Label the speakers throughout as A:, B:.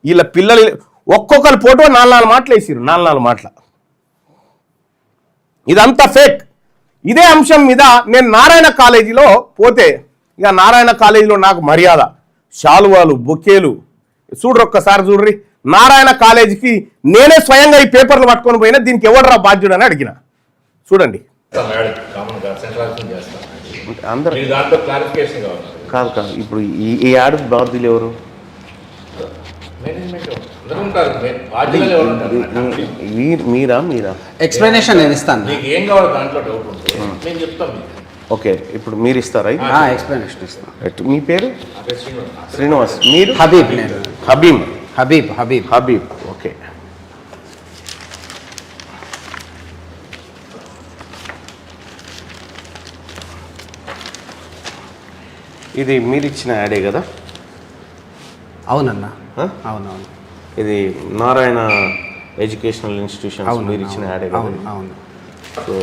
A: వీళ్ళ పిల్లలు ఒక్కొక్కరు ఫోటో 4 మాటలు వేసిరు, 4 మాటల. ఇదంతా ఫేక్. ఇదే అంశం మీద నేను నారాయణ కాలేజీలో పోతే, ఇక నారాయణ కాలేజీలో నాకు మర్యాద, శాలువాలు, బొకేలు ఒక్కసారి చూడ్రి. నారాయణ కాలేజీకి నేనే స్వయంగా ఈ పేపర్లు పట్టుకొని పోయినా, దీనికి ఎవడరా బాధ్యుడు అని అడిగిన. చూడండి.
B: అందరూ కాదు కాదు, ఇప్పుడు ఈ యాడ్ బాధ్యులు ఎవరు? మీరా
C: ఎక్స్ప్లెనేషన్ నేను ఇస్తాను.
B: ఓకే, ఇప్పుడు మీరు ఇస్తారా?
C: ఎక్స్ప్లెనేషన్ ఇస్తాను.
B: మీ పేరు? శ్రీనివాస్. మీరు?
C: హబీబ్. నేను
B: హబీబ్. ఓకే. ఇది మీరు ఇచ్చిన యాడే కదా?
C: అవునన్నా, అవునవును.
B: ఇది నారాయణ ఎడ్యుకేషనల్ ఇన్స్టిట్యూషన్స్ మీరు ఇచ్చిన యాడే కదా?
C: అవును.
B: సో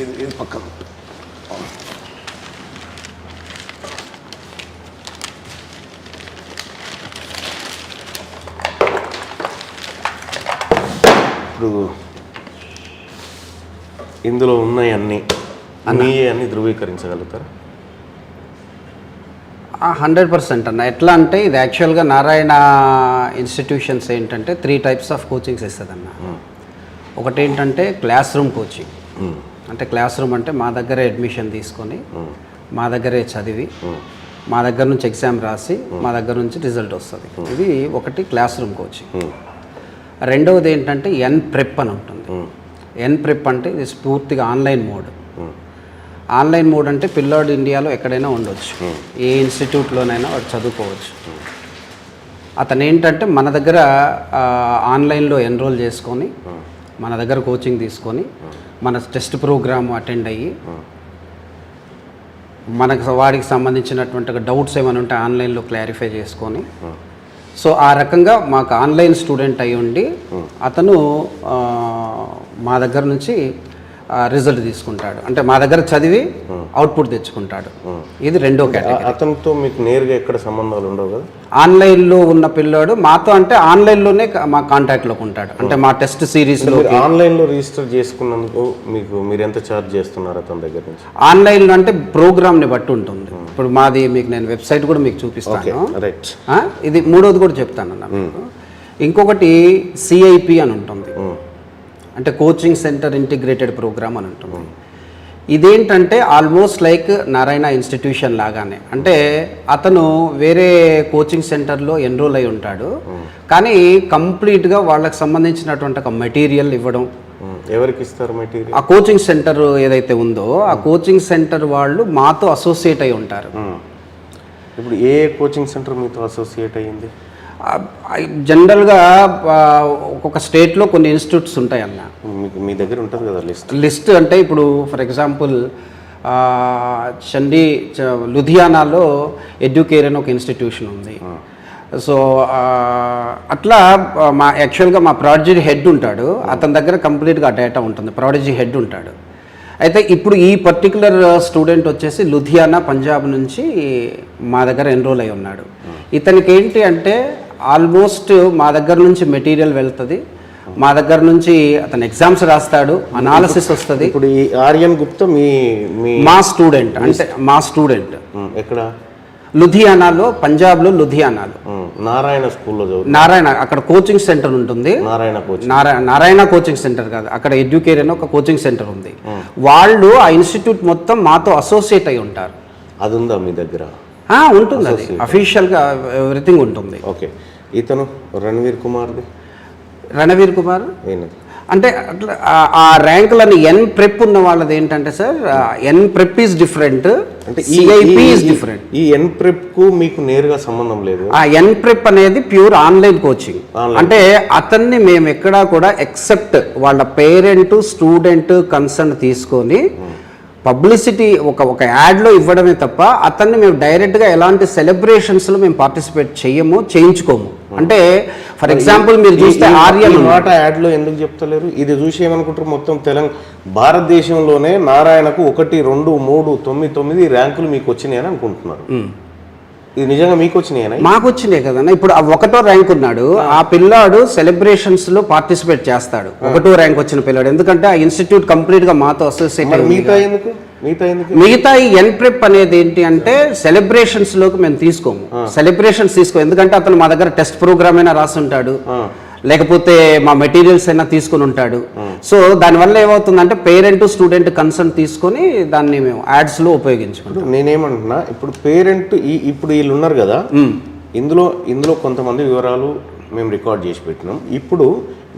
B: ఇది పక్కన. ఇప్పుడు ఇందులో ఉన్నాయన్నీ అన్నీ ధృవీకరించగలుగుతారా?
C: 100% అన్న. ఎట్లా అంటే ఇది యాక్చువల్గా నారాయణ ఇన్స్టిట్యూషన్స్ ఏంటంటే 3 types ఆఫ్ కోచింగ్స్ ఇస్తుందన్న. ఒకటి ఏంటంటే క్లాస్ రూమ్ కోచింగ్. అంటే క్లాస్ రూమ్ అంటే మా దగ్గరే అడ్మిషన్ తీసుకొని, మా దగ్గరే చదివి, మా దగ్గర నుంచి ఎగ్జామ్ రాసి, మా దగ్గర నుంచి రిజల్ట్ వస్తుంది. ఇది ఒకటి క్లాస్ రూమ్ కోచింగ్. రెండవది ఏంటంటే ప్రెప్ అని ఉంటుంది. ప్రెప్ అంటే ఇది పూర్తిగా ఆన్లైన్ మోడ్. ఆన్లైన్ మోడ్ అంటే పిల్లాడు ఇండియాలో ఎక్కడైనా ఉండొచ్చు, ఏ ఇన్స్టిట్యూట్లోనైనా వాడు చదువుకోవచ్చు. అతను ఏంటంటే మన దగ్గర ఆన్లైన్లో ఎన్రోల్ చేసుకొని, మన దగ్గర కోచింగ్ తీసుకొని, మన టెస్ట్ ప్రోగ్రామ్ అటెండ్ అయ్యి, మనకు వాడికి సంబంధించినటువంటి డౌట్స్ ఏమైనా ఉంటే ఆన్లైన్లో క్లారిఫై చేసుకొని, సో ఆ రకంగా మాకు ఆన్లైన్ స్టూడెంట్ అయి ఉండి అతను మా దగ్గర నుంచి రిజల్ట్ తీసుకుంటాడు. అంటే మా దగ్గర చదివి అవుట్పుట్ తెచ్చుకుంటాడు. ఇది రెండో కేటగిరీ.
B: అతనితో మీకు నేరుగా ఎక్కడ సంబంధాలు ఉండవు కదా?
C: ఆన్లైన్లో ఉన్న పిల్లాడు మాతో అంటే ఆన్లైన్లోనే మా కాంటాక్ట్లోకి ఉంటాడు. అంటే మా టెస్ట్ సిరీస్లో
B: ఆన్లైన్లో రిజిస్టర్ చేసుకున్నందుకు మీరు ఎంత ఛార్జ్ చేస్తున్నారు అతని దగ్గర నుంచి?
C: ఆన్లైన్లో అంటే ప్రోగ్రామ్ని బట్టి ఉంటుంది. ఇప్పుడు మాది మీకు నేను వెబ్సైట్ కూడా మీకు చూపిస్తాను. ఇది మూడోది కూడా చెప్తానన్న మీకు. ఇంకొకటి సిఐపి అని ఉంటుంది, అంటే కోచింగ్ సెంటర్ ఇంటిగ్రేటెడ్ ప్రోగ్రామ్ అని ఉంటుంది. ఇదేంటంటే ఆల్మోస్ట్ లైక్ నారాయణ ఇన్స్టిట్యూషన్ లాగానే. అంటే అతను వేరే కోచింగ్ సెంటర్లో ఎన్రోల్ అయి ఉంటాడు, కానీ కంప్లీట్గా వాళ్ళకి సంబంధించినటువంటి ఒక మెటీరియల్ ఇవ్వడం.
B: ఎవరికి ఇస్తారు మెటీరియల్?
C: ఆ కోచింగ్ సెంటర్ ఏదైతే ఉందో ఆ కోచింగ్ సెంటర్ వాళ్ళు మాతో అసోసియేట్ అయి ఉంటారు.
B: ఇప్పుడు ఏ కోచింగ్ సెంటర్ మీతో అసోసియేట్ అయ్యింది?
C: జనరల్గా ఒక్కొక్క స్టేట్లో కొన్ని ఇన్స్టిట్యూట్స్ ఉంటాయి అన్న.
B: మీ దగ్గర ఉంటుంది కదా
C: లిస్ట్? అంటే ఇప్పుడు ఫర్ ఎగ్జాంపుల్ లుధియానాలో ఎడ్యుకేర్ అని ఒక ఇన్స్టిట్యూషన్ ఉంది. సో అట్లా యాక్చువల్గా మా ప్రాడజీ హెడ్ ఉంటాడు, అతని దగ్గర కంప్లీట్గా డేటా ఉంటుంది, ప్రాడజీ హెడ్ ఉంటాడు. అయితే ఇప్పుడు ఈ పర్టికులర్ స్టూడెంట్ వచ్చేసి లుధియానా పంజాబ్ నుంచి మా దగ్గర ఎన్రోల్ అయి ఉన్నాడు. ఇతనికి ఏంటి అంటే ఆల్మోస్ట్ మా దగ్గర నుంచి మెటీరియల్ వెళ్తుంది, మా దగ్గర నుంచి అతను ఎగ్జామ్స్ రాస్తాడు, అనాలిసిస్ వస్తుంది.
B: ఇప్పుడు ఈ ఆర్యన్ గుప్తా
C: మా స్టూడెంట్. అంటే మా స్టూడెంట్
B: ఎక్కడ?
C: లుధియానాలో, పంజాబ్లో లుధియానాలో
B: నారాయణ స్కూల్లో.
C: నారాయణ అక్కడ కోచింగ్ సెంటర్ ఉంటుంది. నారాయణ కోచింగ్ సెంటర్ కాదు, అక్కడ ఎడ్యుకేర్ అని ఒక కోచింగ్ సెంటర్ ఉంది. వాళ్ళు ఆ ఇన్స్టిట్యూట్ మొత్తం మాతో అసోసియేట్ అయి ఉంటారు.
B: అది ఉందా మీ దగ్గర?
C: ఉంటుంది, అది అఫీషియల్గా ఎవ్రీథింగ్ ఉంటుంది.
B: ఓకే. ఇతను రణవీర్ కుమార్
C: అంటే అట్లా ఆ ర్యాంకులని ప్రెప్ ఉన్న వాళ్ళది ఏంటంటే సార్, ప్రెప్ ఈజ్ డిఫరెంట్, అంటే సిఐపి ఈజ్ డిఫరెంట్.
B: ఈ ప్రెప్ కు మీకు నేరుగా సంబంధం లేదు.
C: ఆ ప్రెప్ అనేది ప్యూర్ ఆన్లైన్ కోచింగ్. అంటే అతన్ని మేము ఎక్కడా కూడా ఎక్సెప్ట్ వాళ్ళ పేరెంట్ స్టూడెంట్ కన్సర్న్ తీసుకొని పబ్లిసిటీ ఒక యాడ్లో ఇవ్వడమే తప్ప అతన్ని మేము డైరెక్ట్గా ఎలాంటి సెలబ్రేషన్స్లో మేము పార్టిసిపేట్ చేయించుకోము. అంటే ఫర్ ఎగ్జాంపుల్ మీరు చూస్తే ఆర్యన్
B: మాట యాడ్లో ఎందుకు చెప్తలేరు? ఇది చూసి ఏమనుకుంటారు, మొత్తం భారతదేశంలోనే నారాయణకు 1, 2, 3, 9 ర్యాంకులు మీకు వచ్చినాయి అని అనుకుంటున్నారు. ఇది నిజంగా మీకు వచ్చినాయనా?
C: మాకు వచ్చినాయి కదన్నా. ఇప్పుడు ఆ 1వ ర్యాంక్ ఉన్నాడు, ఆ పిల్లాడు సెలబ్రేషన్స్ లో పార్టిసిపేట్ చేస్తాడు. 1వ ర్యాంక్ వచ్చిన పిల్లాడు, ఎందుకంటే ఆ ఇన్స్టిట్యూట్ కంప్లీట్ గా మాతో అసోసియేట్. మిగతా ఈ ఎన్ప్రెప్ అనేది ఏంటి అంటే సెలబ్రేషన్స్ లోకి మేము తీసుకోము. సెలబ్రేషన్స్ ఎందుకంటే అతను మా దగ్గర టెస్ట్ ప్రోగ్రామ్ అయినా రాసి ఉంటాడు, లేకపోతే మా మెటీరియల్స్ అయినా తీసుకుని ఉంటాడు. సో దానివల్ల ఏమవుతుందంటే పేరెంట్ స్టూడెంట్ కన్సర్న్ తీసుకొని దాన్ని మేము యాడ్స్ లో ఉపయోగించుకుంటాం.
B: నేనేమంటున్నా, ఇప్పుడు పేరెంట్ ఇప్పుడు వీళ్ళు ఉన్నారు కదా, ఇందులో కొంతమంది వివరాలు మేము రికార్డ్ చేసి పెట్టినాం. ఇప్పుడు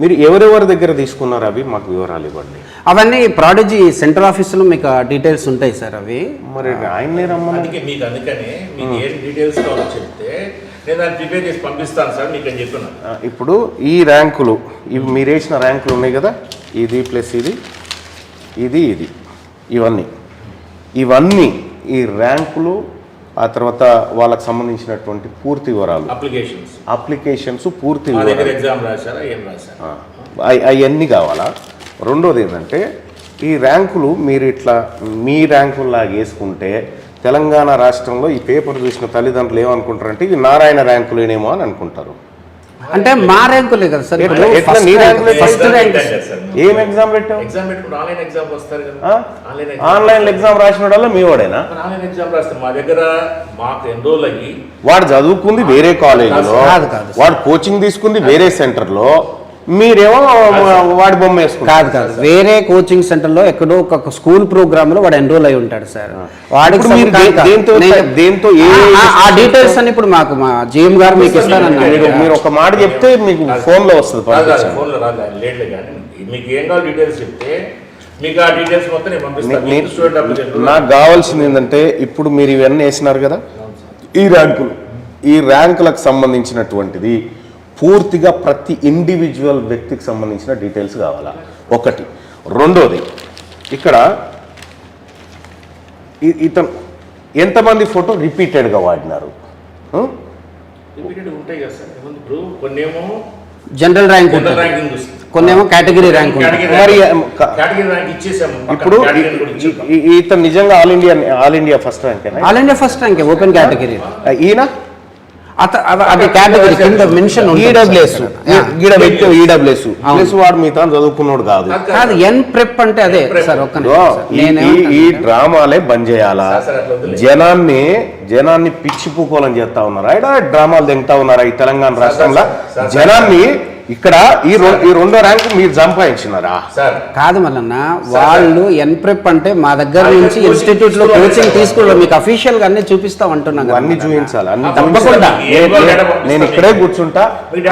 B: మీరు ఎవరెవరి దగ్గర తీసుకున్నారు అవి మాకు వివరాలు ఇవ్వండి.
C: అవన్నీ ప్రాడజీ సెంట్రల్ ఆఫీసులో మీకు డీటెయిల్స్ ఉంటాయి సార్. అవి
B: మరి ఆయన్నే రమ్మని
D: మీకు, అందుకని మీకు ఏం డీటెయిల్స్ కావాలో చెప్తే నేను దాన్ని ప్రిపేర్ చేసి పంపిస్తాను సార్ మీకు అని చెప్తున్నాను.
B: ఇప్పుడు ఈ ర్యాంకులు, ఇవి మీరు వేసిన ర్యాంకులు ఉన్నాయి కదా, ఇది ప్లస్ ఇది ఇవన్నీ ఈ ర్యాంకులు, ఆ తర్వాత వాళ్ళకి సంబంధించినటువంటి పూర్తి వివరాలు, అప్లికేషన్స్ పూర్తి అవన్నీ కావాలా? రెండోది ఏంటంటే ఈ ర్యాంకులు మీరు ఇట్లా మీ ర్యాంకుల్లాగా వేసుకుంటే తెలంగాణ రాష్ట్రంలో ఈ పేపర్ చూసిన తల్లిదండ్రులు ఏమనుకుంటారంటే ఇవి నారాయణ ర్యాంకులేనేమో అని అనుకుంటారు.
C: అంటే మా ర్యాంకులే కదా సార్.
B: ఫస్ట్ ర్యాంక్ ఏం ఎగ్జామ్ పెట్టావు? ఆన్లైన్ ఎగ్జామ్ రాసిన వాళ్ళ మీ వాడేనా? వాడు చదువుకుంది వేరే కాలేజీలో, వాడు కోచింగ్ తీసుకుంది వేరే సెంటర్లో, మీరేమో వాడి బొమ్మ వేసుకుంటారు.
C: కాదు, వేరే కోచింగ్ సెంటర్ లో ఎక్కడో ఒక స్కూల్ ప్రోగ్రామ్ లో వాడు ఎన్రోల్ అయి ఉంటాడు సార్. వాడికి
B: దేంతో
C: ఆ డీటెయిల్స్ అని ఇప్పుడు మాకు మా జిఎం గారు మీకు ఇస్తానన్నారు.
B: మీరు ఒక మాట చెప్తే మీకు ఫోన్ లో వస్తుంది. నాకు కావాల్సింది ఏంటంటే ఇప్పుడు మీరు ఇవన్నీ వేసినారు కదా, ఈ ర్యాంకులకు సంబంధించినటువంటిది పూర్తిగా ప్రతి ఇండివిజువల్ వ్యక్తికి సంబంధించిన డీటెయిల్స్ కావాలా ఒకటి. రెండోది ఇక్కడ ఇతను ఎంతమంది ఫోటో రిపీటెడ్గా వాడినారు?
C: జనరల్ ర్యాంక్, కొన్నేమో కేటగిరీ ర్యాంక్.
B: మరి ఇప్పుడు ఇతను నిజంగా all India first rank,
C: all India first rank open category.
B: ఈయన
C: అది కేటగిరీ కింద మెన్షన్
B: ఈడబ్ల్యూఎస్ వాడు మిగతా చదువుకున్నాడు కాదు.
C: ఎన్ ప్రెప్ అంటే అదే సార్.
B: ఈ డ్రామాలే బంద్ చేయాలా? జనాన్ని పిచ్చిపూకోలని చేస్తా ఉన్నారా? డ్రామాలు తింటా ఉన్నారా ఈ తెలంగాణ రాష్ట్రంలో? జనాన్ని ఇక్కడ ఈ 2వ ర్యాంకు మీరు సంపాదించినారా?
C: కాదు మల్లన్న, వాళ్ళు ఎన్ప్రెప్ అంటే మా దగ్గర నుంచి ఇన్స్టిట్యూట్ లో కోచింగ్ తీసుకున్నాం. మీకు అఫీషియల్ గా అన్ని చూపిస్తాం అంటున్నాను.
B: అన్ని చూపించాలి, అన్ని తప్పకుండా. నేను ఇక్కడే కూర్చుంటా,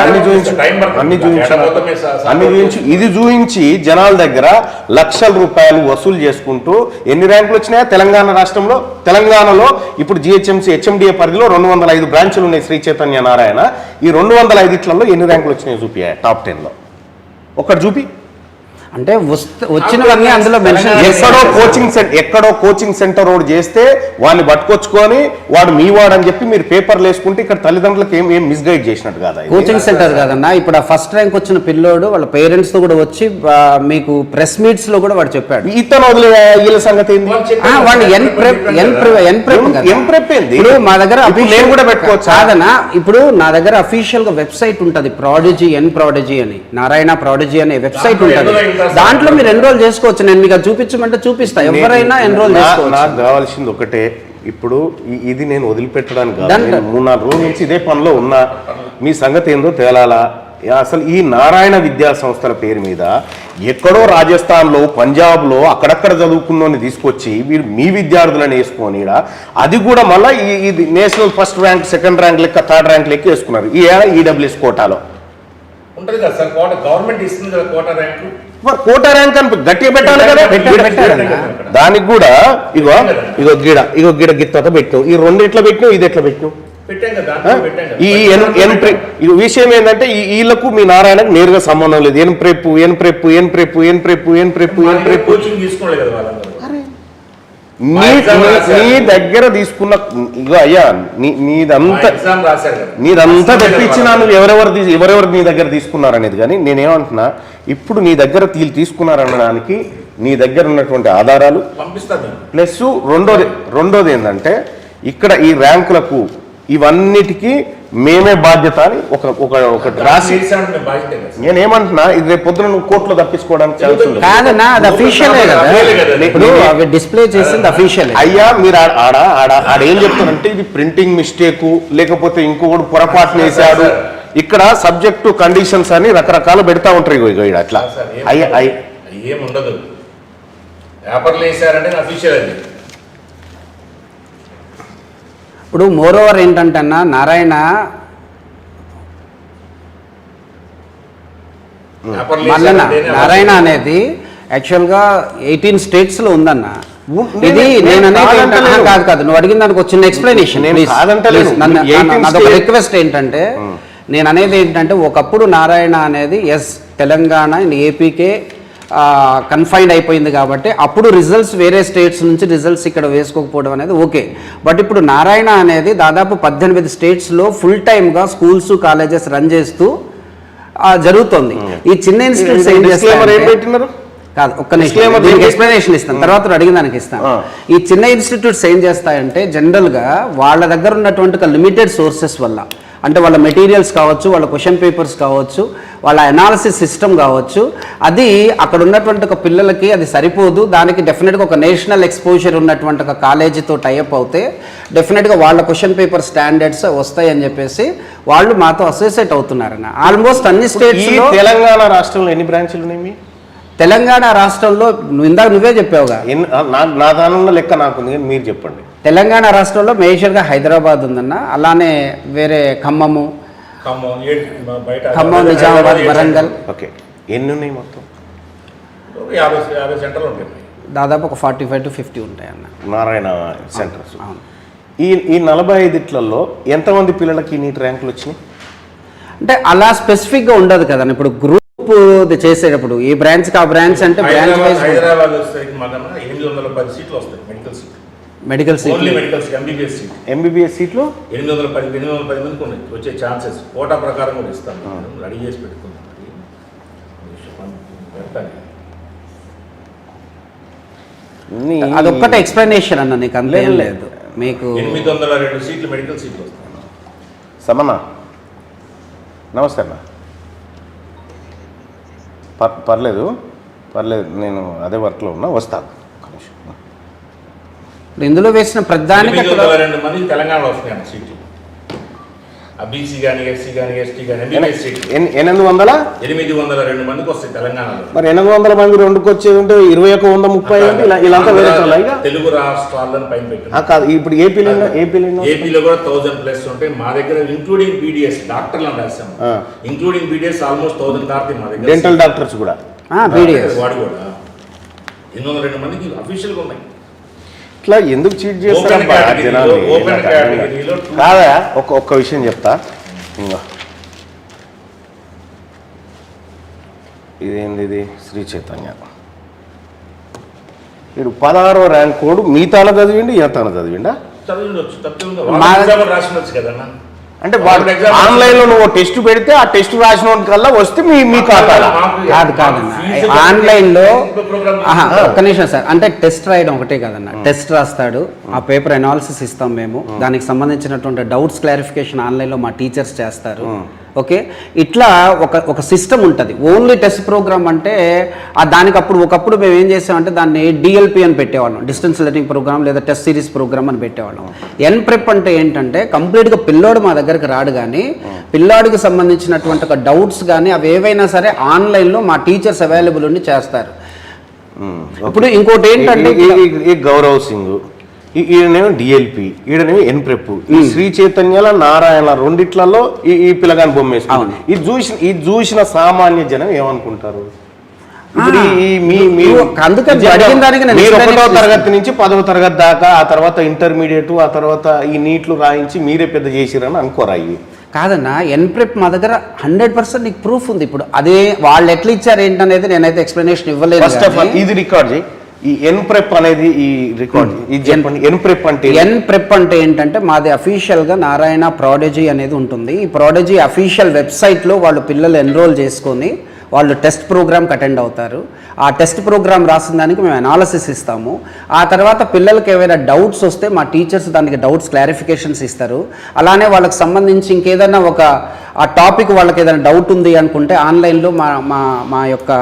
B: అన్ని చూపించు. ఇది చూపించి జనాల దగ్గర లక్షల రూపాయలు వసూలు చేసుకుంటూ ఎన్ని ర్యాంకులు వచ్చినాయా తెలంగాణ రాష్ట్రంలో? తెలంగాణలో ఇప్పుడు జిహెచ్ఎంసీ హెచ్ఎండిఏ పరిధిలో 205 బ్రాంచులు ఉన్నాయి శ్రీ చైతన్య నారాయణ. ఈ 205 ఎన్ని ర్యాంకులు వచ్చినాయి చూపి టాప్ 10 లో ఒకటి చూపి.
C: అంటే వచ్చినవన్నీ అందులో మెన్షన్.
B: ఎక్కడో కోచింగ్ సెంటర్ రోడ్ చేస్తే వాడిని పట్టుకొచ్చుకొని వాడు మీ వాడు అని చెప్పి మీరు పేపర్లు వేసుకుంటే ఇక్కడ తల్లిదండ్రులకు ఏం మిస్గైడ్ చేసినట్టు కాదా?
C: కోచింగ్ సెంటర్ కాదన్నా. ఇప్పుడు ఆ ఫస్ట్ ర్యాంక్ వచ్చిన పిల్లోడు వాళ్ళ పేరెంట్స్ తో కూడా వచ్చి మీకు ప్రెస్ మీట్స్ లో కూడా వాడు చెప్పాడు.
B: ఇతను వీళ్ళ సంగతి
C: వాళ్ళు ఇప్పుడు మా దగ్గర
B: నేను కూడా పెట్టుకోవచ్చు
C: కాదన్నా. ఇప్పుడు నా దగ్గర అఫీషియల్ గా వెబ్సైట్ ఉంటది, ప్రాడజీ అని, నారాయణ ప్రాడజీ అనే వెబ్సైట్ ఉంటది. దాంట్లో మీరు ఎన్రోల్ చేసుకోవచ్చు. నేను మీకు చూపించమంటే చూపిస్తా, ఎవరైనా ఎన్రోల్ చేసుకోవచ్చు.
B: నాకు కావాల్సింది ఒకటే, ఇప్పుడు ఇది నేను వదిలిపెట్టడానికి కాదు. 3-4 రోజుల నుంచి ఇదే పనిలో ఉన్నా. మీ సంగతి ఏందో తేలాలా? అసలు ఈ నారాయణ విద్యా సంస్థల పేరు మీద ఎక్కడో రాజస్థాన్లో, పంజాబ్లో అక్కడక్కడ చదువుకున్నోని తీసుకొచ్చి మీరు మీ విద్యార్థులను వేసుకొని అది కూడా మళ్ళీ ఇది national first rank, second rank లెక్క, థర్డ్ ర్యాంక్ లెక్క వేసుకున్నారు ఈ ఈడబ్ల్యూఎస్ కోటాలో.
D: ఉంటుంది కదా సార్, గవర్నమెంట్ ఇస్తుంది కదా కోటా ర్యాంకు.
B: కోటా ర్యాంక్ అని గట్టిగా పెట్టాలి కదా. దానికి కూడా ఇగో గిడ గిత్త పెట్టినావు, ఈ 2 ఎట్లా పెట్టినావు, ఇది ఎట్లా పెట్టినావు? ఈ విషయం ఏంటంటే వీళ్ళకు మీ నారాయణకు నేరుగా సంబంధం లేదు. నీ దగ్గర తీసుకున్న ఇగో అయ్యా నీదంతా
D: ఎగ్జామ్ రాశారు కదా,
B: నీదంతా తెప్పించినా నువ్వు ఎవరెవరు నీ దగ్గర తీసుకున్నారనేది, కానీ నేనేమంటున్నా ఇప్పుడు నీ దగ్గర తీసుకున్నారనడానికి నీ దగ్గర ఉన్నటువంటి ఆధారాలు
D: పంపిస్తాను.
B: ప్లస్ రెండోది ఏంటంటే ఇక్కడ ఈ ర్యాంకులకు ఇవన్నిటికీ మేమే బాధ్యత అని ఒకటి రాసి నేనేమంటున్నా, ఇది రేపు పొద్దున నువ్వు కోర్టులో తప్పించుకోవడానికి ఛాన్స్ ఉంది.
C: కాదన్నా, అది అఫీషియలే కదా, ఇప్పుడు అవి డిస్ప్లే చేసింది అఫీషియల్.
B: అయ్యా మీరు ఆడ ఏం చెప్తారంటే ఇది ప్రింటింగ్ మిస్టేకు లేకపోతే ఇంకొకటి పొరపాటున వేసాడు, ఇక్కడ సబ్జెక్టు కండిషన్స్ అని రకరకాలు పెడతా ఉంటారు. ఇగో అట్లా
D: ఏముండదు, పేపర్లు వేసారంటే అఫీషియల్ అది.
C: ఇప్పుడు మోర్ ఓవర్ ఏంటంటే అన్న, నారాయణ అనేది యాక్చువల్గా 18 స్టేట్స్లో ఉందన్న. ఇది నేను అనేది కాదు, నువ్వు అడిగిన దానికి ఒక చిన్న ఎక్స్ప్లెనేషన్. నాదొక రిక్వెస్ట్ ఏంటంటే, నేను అనేది ఏంటంటే, ఒకప్పుడు నారాయణ అనేది తెలంగాణ అండ్ ఏపీకే కన్ఫైన్డ్ అయిపోయింది కాబట్టి అప్పుడు రిజల్ట్స్ వేరే స్టేట్స్ నుంచి రిజల్ట్స్ ఇక్కడ వేసుకోకపోవడం అనేది ఓకే. బట్ ఇప్పుడు నారాయణ అనేది దాదాపు 18 స్టేట్స్లో ఫుల్ టైమ్గా స్కూల్స్ కాలేజెస్ రన్ చేస్తూ జరుగుతుంది. ఈ చిన్న ఇన్స్టిట్యూట్స్ ఏం చేస్తారు కాదు, ఒక్క నిమిషం ఎక్స్ప్లెనేషన్ ఇస్తాను, తర్వాత అడిగిన దానికి ఇస్తాను. ఈ చిన్న ఇన్స్టిట్యూట్స్ ఏం చేస్తాయంటే జనరల్గా వాళ్ళ దగ్గర ఉన్నటువంటి లిమిటెడ్ సోర్సెస్ వల్ల, అంటే వాళ్ళ మెటీరియల్స్ కావచ్చు, వాళ్ళ క్వశ్చన్ పేపర్స్ కావచ్చు, వాళ్ళ అనాలిసిస్ సిస్టమ్ కావచ్చు, అది అక్కడ ఉన్నటువంటి ఒక పిల్లలకి అది సరిపోదు, దానికి డెఫినెట్గా ఒక నేషనల్ ఎక్స్పోజర్ ఉన్నటువంటి ఒక కాలేజీతో టైఅప్ అవుతే డెఫినెట్గా వాళ్ళ క్వశ్చన్ పేపర్ స్టాండర్డ్స్ వస్తాయని చెప్పేసి వాళ్ళు మాతో అసోసియేట్ అవుతున్నారన్న. ఆల్మోస్ట్ అన్ని స్టేట్స్.
B: తెలంగాణ రాష్ట్రంలో ఎన్ని బ్రాంచ్లు ఉన్నాయి?
C: తెలంగాణ రాష్ట్రంలో ఇందాక నువ్వే చెప్పావుగా,
B: నా దానిలో లెక్క నాకుంది, మీరు చెప్పండి.
C: తెలంగాణ రాష్ట్రంలో మేజర్గా హైదరాబాద్ ఉందన్న, అలానే వేరే ఖమ్మం, నిజామాబాద్, వరంగల్.
B: ఓకే, ఎన్ని ఉన్నాయి మొత్తం?
D: 50 సెంటర్లు ఉంటాయి,
C: దాదాపు ఒక 45 to 50 ఉంటాయి అన్న
B: నారాయణ సెంటర్స్. ఈ 45లలో ఎంతమంది పిల్లలకి నీట్ ర్యాంకులు వచ్చినాయి?
C: అంటే అలా స్పెసిఫిక్గా ఉండదు కదా, ఇప్పుడు గ్రూప్ చేసేటప్పుడు ఈ బ్రాంచ్ ఆ బ్రాంచ్ అంటే బ్రాంచ్ వైజ్.
D: హైదరాబాద్ 810 సీట్లు వస్తాయి మెడికల్ సీట్,
B: ఎంబీబీఎస్ సీట్లు
D: 810 మందికి ఉన్నాయి వచ్చే ఛాన్సెస్. కోటా ప్రకారం కూడా ఇస్తాను, రెడీ చేసి పెట్టుకున్నాను.
C: అదొక్కటే ఎక్స్ప్లెనేషన్ అన్న, నీకు అంతేం లేదు. మీకు
D: 802 సీట్లు మెడికల్ సీట్లు వస్తాయి.
B: సమన్నా నమస్తే అన్న. పర్లేదు నేను అదే వర్క్లో ఉన్నా, వస్తాను.
C: ఇందులో వేసిన ప్రధానికి
D: 802 మందికి తెలంగాణలో వస్తున్నాయి సీట్లు. బీసీ కానీ, ఎస్సీ కానీ, ఎస్టీ కానీ, ఎంబీబీఎస్ సీట్లు 802 మందికి వస్తాయి తెలంగాణలో.
B: మరి 800 మంది రెండుకి వచ్చేది ఉంటే 2130 ఇలాంతా వేరే
D: తెలుగు రాష్ట్రాలను పైన పెట్టారు.
B: కాదు, ఇప్పుడు ఏపీలో
D: కూడా 1000+ ఉంటాయి. మా దగ్గర ఇంక్లూడింగ్ బీడీఎస్ డాక్టర్లను రాసాము, ఇంక్లూడింగ్ బీడీఎస్ ఆల్మోస్ట్ 1000 దాటి మా దగ్గర.
B: డెంటల్ డాక్టర్స్ కూడా
D: వాడు కూడా 802 మందికి అఫీషియల్గా ఉన్నాయి.
B: ఇట్లా ఎందుకు చీట్ చేస్తారు కాదా? ఒక్క విషయం చెప్తా. ఇంకా ఇదేంది శ్రీ చైతన్య, వీడు 16వ ర్యాంక్ కోడ్ మీ తాన చదివిండి, ఏ తాన చదివిండా? అంటే ఆన్లైన్ లో నువ్వు టెస్ట్ పెడితే ఆ టెస్ట్ రాసిన కల్లా వస్తే మీ ఖాతాలో
C: కాదు ఆన్లైన్ లో. ఒక్క నిమిషం సార్, అంటే టెస్ట్ రాయడం ఒకటే కదన్న, టెస్ట్ రాస్తాడు, ఆ పేపర్ అనాలిసిస్ ఇస్తాం మేము, దానికి సంబంధించినటువంటి డౌట్స్ క్లారిఫికేషన్ ఆన్లైన్లో మా టీచర్స్ చేస్తారు. ఓకే, ఇట్లా ఒక సిస్టమ్ ఉంటుంది. ఓన్లీ టెస్ట్ ప్రోగ్రామ్ అంటే దానికి ఒకప్పుడు మేము ఏం చేసామంటే దాన్ని డిఎల్పి అని పెట్టేవాళ్ళం, డిస్టెన్స్ లెర్నింగ్ ప్రోగ్రామ్ లేదా టెస్ట్ సిరీస్ ప్రోగ్రామ్ అని పెట్టేవాళ్ళం. ఎన్ప్రెప్ అంటే ఏంటంటే కంప్లీట్గా పిల్లోడు మా దగ్గరికి రాడు, కానీ పిల్లాడికి సంబంధించినటువంటి ఒక డౌట్స్ కానీ అవి ఏవైనా సరే ఆన్లైన్లో మా టీచర్స్ అవైలబుల్ ఉండి చేస్తారు. ఇప్పుడు ఇంకోటి ఏంటంటే
B: గౌరవ్ సింగ్, ఈయనేమో డిఎల్పి, ఈడనేమో ఎన్ప్రెప్. ఈ శ్రీ చైతన్యాల నారాయణ రెండిట్లలో ఈ పిల్లగాని బొమ్మ వేసుకున్నాను. ఇది చూసిన సామాన్య జనం ఏమనుకుంటారు? ఇప్పుడు మీరు 1వ తరగతి నుంచి 10వ తరగతి దాకా, ఆ తర్వాత ఇంటర్మీడియట్, ఆ తర్వాత ఈ నీట్లు రాయించి మీరే పెద్ద చేసిరని అనుకోరాయి
C: కాదన్నా. ఎన్ప్రెప్ మా దగ్గర 100% నీకు ప్రూఫ్ ఉంది. ఇప్పుడు అదే వాళ్ళు ఎట్లా ఇచ్చారు ఏంటనేది నేనైతే ఎక్స్ప్లెనేషన్ ఇవ్వలేదు.
B: ఫస్ట్ ఆఫ్ ఆల్ ఇది రికార్డ్ చేయి, ఈ ఎన్ప్రెప్ అనేది ఈ రికార్డ్ ఇది చెప్పండి. ఎన్ప్రెప్ అంటే
C: ఎన్ప్రెప్ అంటే ఏంటంటే మాది అఫీషియల్గా నారాయణ ప్రాడజీ అనేది ఉంటుంది. ఈ ప్రాడజీ అఫీషియల్ వెబ్సైట్లో వాళ్ళు పిల్లలు ఎన్రోల్ చేసుకొని వాళ్ళు టెస్ట్ ప్రోగ్రామ్కి అటెండ్ అవుతారు. ఆ టెస్ట్ ప్రోగ్రామ్ రాసిన దానికి మేము అనాలిసిస్ ఇస్తాము. ఆ తర్వాత పిల్లలకి ఏవైనా డౌట్స్ వస్తే మా టీచర్స్ దానికి డౌట్స్ క్లారిఫికేషన్స్ ఇస్తారు. అలానే వాళ్ళకి సంబంధించి ఇంకేదైనా ఆ టాపిక్ వాళ్ళకి ఏదైనా డౌట్ ఉంది అనుకుంటే ఆన్లైన్లో మా యొక్క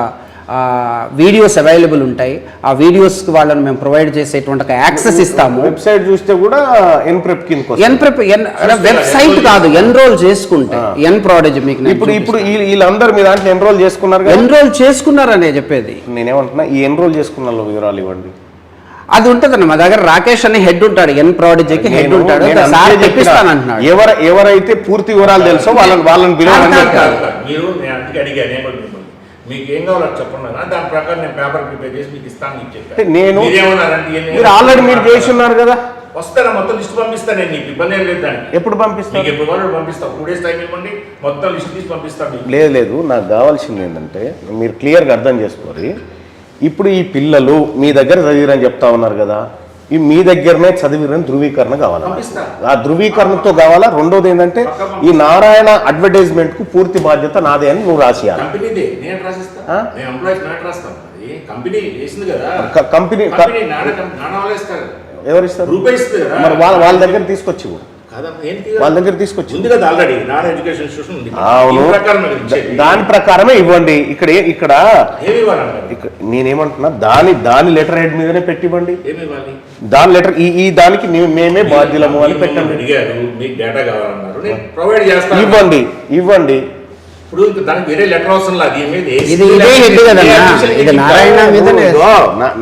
C: వీడియోస్ అవైలబుల్ ఉంటాయి. ఆ వీడియోస్కి వాళ్ళని మేము ప్రొవైడ్ చేసేటువంటి ఒక యాక్సెస్ ఇస్తాము.
B: వెబ్సైట్ చూస్తే కూడా ఎన్ప్రెప్ కింద
C: ఎన్ప్రెప్ వెబ్సైట్ కాదు, ఎన్రోల్ చేసుకుంటే ఎన్ ప్రాడజీ మీకు
B: ఇప్పుడు వీళ్ళందరూ మీ దాంట్లో ఎన్రోల్ చేసుకున్నారు కదా?
C: ఎన్రోల్ చేసుకున్నారనే చెప్పేది.
B: నేనేమంటున్నా, ఈ ఎన్రోల్ చేసుకున్న వాళ్ళ వివరాలు ఇవ్వండి.
C: అది ఉంటుందన్న మా దగ్గర. రాకేష్ అని హెడ్ ఉంటాడు, ఎన్ ప్రాడజీకి హెడ్ ఉంటాడు. సార్ తెప్పిస్తానంటున్నాడు.
B: ఎవరైతే పూర్తి వివరాలు తెలుసో వాళ్ళని పిలవాలని చెప్తారు.
D: మీరు నేను అందుకే అడిగాను, మీకు ఏం కావాలో చెప్పండి, దాని ప్రకారం నేను పేపర్ ప్రిపేర్ చేసి మీకు ఇస్తాను చెప్పాను.
B: నేను
D: ఏమన్నారంటే
B: ఆల్రెడీ మీరు చేసి ఉన్నారు కదా,
D: వస్తారా మొత్తం లిస్ట్ పంపిస్తాను నేను, మీకు ఇబ్బంది ఏం లేదు. దానికి
B: ఎప్పుడు పంపిస్తాను?
D: మీకు ఎప్పుడు కావాలో పంపిస్తాను. 2 days టైం ఇవ్వండి, మొత్తం లిస్ట్ తీసి పంపిస్తాను.
B: లేదు నాకు కావాల్సింది ఏంటంటే మీరు క్లియర్గా అర్థం చేసుకోరు. ఇప్పుడు ఈ పిల్లలు మీ దగ్గర చదివిరని చెప్తా ఉన్నారు కదా, ఈ మీ దగ్గరనే చదివిరని ధృవీకరణ కావాలా? ఆ ధృవీకరణతో కావాలా? రెండోది ఏంటంటే ఈ నారాయణ అడ్వర్టైజ్మెంట్ కు పూర్తి బాధ్యత నాదే అని నువ్వు రాసియాలి. ఎవరిస్తారు? మరి వాళ్ళ దగ్గర తీసుకొచ్చి వాళ్ళ దగ్గర తీసుకొచ్చి అవును, దాని ప్రకారమే ఇవ్వండి. ఇక్కడ నేనేమంటున్నా, దాని లెటర్ హెడ్ మీదనే పెట్టివ్వండి. దాని లెటర్ ఈ దానికి మేమే బాధ్యులము అని పెట్టండి. ఇవ్వండి.